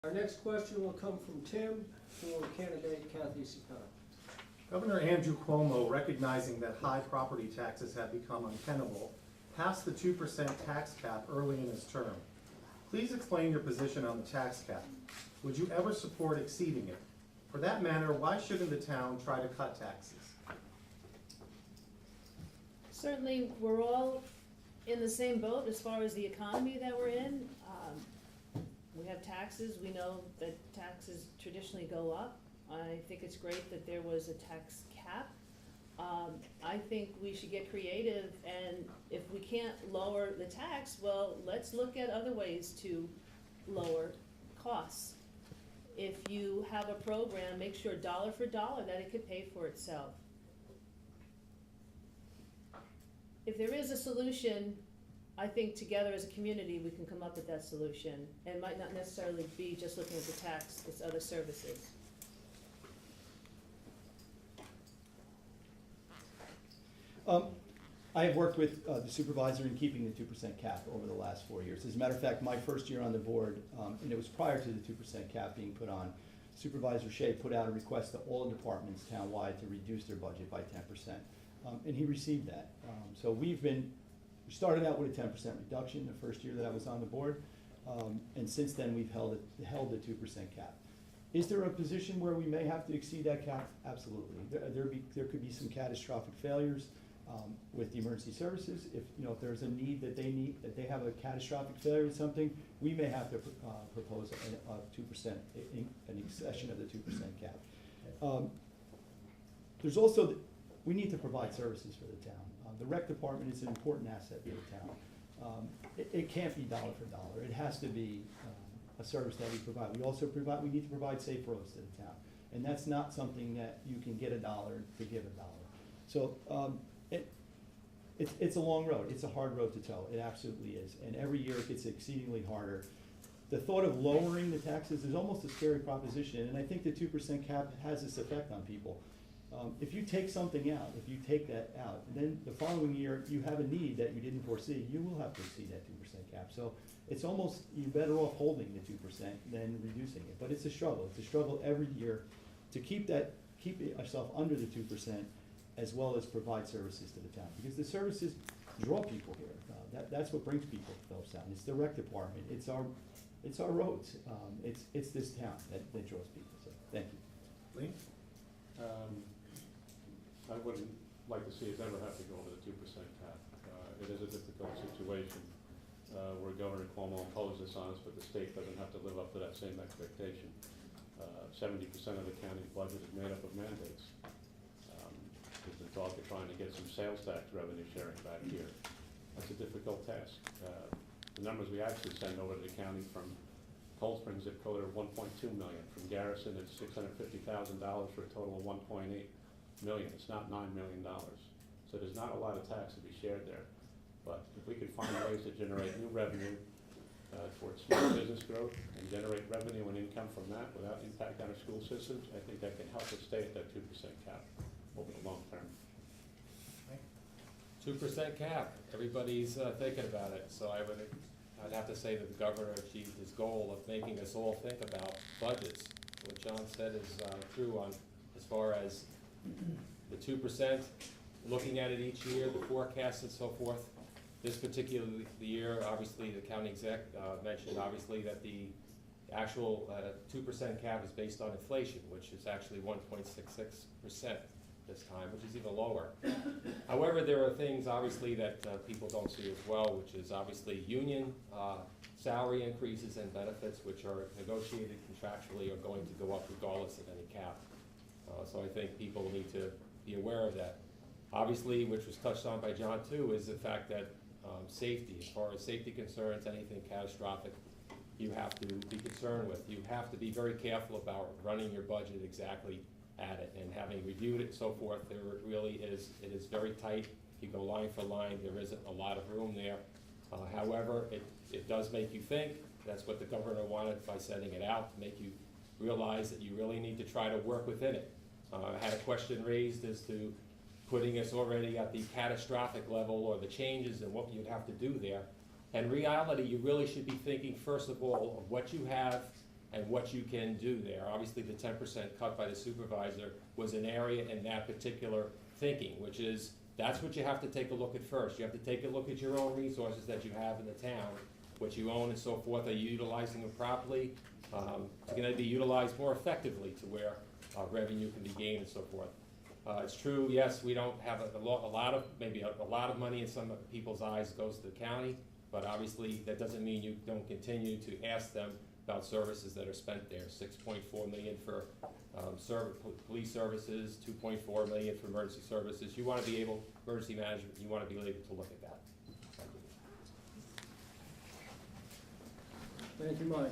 Our next question will come from Tim for candidate Kathy Sikana. Governor Andrew Cuomo, recognizing that high property taxes have become untenable, passed the 2% tax cap early in his term. Please explain your position on the tax cap. Would you ever support exceeding it? For that matter, why shouldn't the town try to cut taxes? Certainly, we're all in the same boat as far as the economy that we're in. We have taxes. We know that taxes traditionally go up. I think it's great that there was a tax cap. I think we should get creative, and if we can't lower the tax, well, let's look at other ways to lower costs. If you have a program, make sure dollar for dollar that it could pay for itself. If there is a solution, I think together as a community we can come up with that solution. And it might not necessarily be just looking at the tax, it's other services. I have worked with the supervisor in keeping the 2% cap over the last 4 years. As a matter of fact, my first year on the board, and it was prior to the 2% cap being put on, Supervisor Shea put out a request to all departments townwide to reduce their budget by 10%. And he received that. So we started out with a 10% reduction the first year that I was on the board, and since then we've held the 2% cap. Is there a position where we may have to exceed that cap? Absolutely. There could be some catastrophic failures with the emergency services. If there's a need that they have a catastrophic failure with something, we may have to propose a 2%, an extension of the 2% cap. There's also we need to provide services for the town. The rec department is an important asset for the town. It can't be dollar for dollar. It has to be a service that we provide. We need to provide safe roads to the town. And that's not something that you can get $1 to give $1. So it's a long road. It's a hard road to toe. It absolutely is. And every year it gets exceedingly harder. The thought of lowering the taxes is almost a scary proposition, and I think the 2% cap has this effect on people. If you take something out, if you take that out, then the following year you have a need that you didn't foresee, you will have to exceed that 2% cap. So it's almost, you're better off holding the 2% than reducing it. But it's a struggle. It's a struggle every year to keep yourself under the 2%, as well as provide services to the town. Because the services draw people here. That's what brings people to Phillipstown. It's the rec department. It's our roads. It's this town that draws people. So thank you. Lee? I wouldn't like to see us ever have to go over the 2% cap. It is a difficult situation where Governor Cuomo imposed this on us, but the state doesn't have to live up to that same expectation. 70% of the county's budget is made up of mandates. There's been talk of trying to get some sales tax revenue sharing back here. That's a difficult task. The numbers we actually send over to the county from Cold Spring zip code are 1.2 million. From Garrison, it's $650,000 for a total of 1.8 million. It's not $9 million. So there's not a lot of tax to be shared there. But if we could find ways to generate new revenue towards small business growth and generate revenue and income from that without impact on our school systems, I think that can help us stay at that 2% cap over the long term. 2% cap. Everybody's thinking about it. So I'd have to say that the governor achieved his goal of making us all think about budgets. What John said is true on as far as the 2%, looking at it each year, the forecast and so forth. This particular year, obviously, the county exec mentioned obviously that the actual 2% cap is based on inflation, which is actually 1.66% this time, which is even lower. However, there are things obviously that people don't see as well, which is obviously union salary increases and benefits, which are negotiated contractually, are going to go up regardless of any cap. So I think people need to be aware of that. Obviously, which was touched on by John too, is the fact that safety, as far as safety concerns, anything catastrophic, you have to be concerned with. You have to be very careful about running your budget exactly at it, and having reviewed it and so forth, it is very tight. You go line for line, there isn't a lot of room there. However, it does make you think. That's what the governor wanted by setting it out, to make you realize that you really need to try to work within it. I had a question raised as to putting us already at the catastrophic level or the changes and what you'd have to do there. In reality, you really should be thinking, first of all, of what you have and what you can do there. Obviously, the 10% cut by the supervisor was an area in that particular thinking, which is, that's what you have to take a look at first. You have to take a look at your own resources that you have in the town, what you own and so forth. Are you utilizing them properly? It's gonna be utilized more effectively to where revenue can be gained and so forth. It's true, yes, we don't have a lot of money in some people's eyes goes to the county, but obviously that doesn't mean you don't continue to ask them about services that are spent there. 6.4 million for police services, 2.4 million for emergency services. You wanna be able, emergency management, you wanna be able to look at that. Thank you, Mike.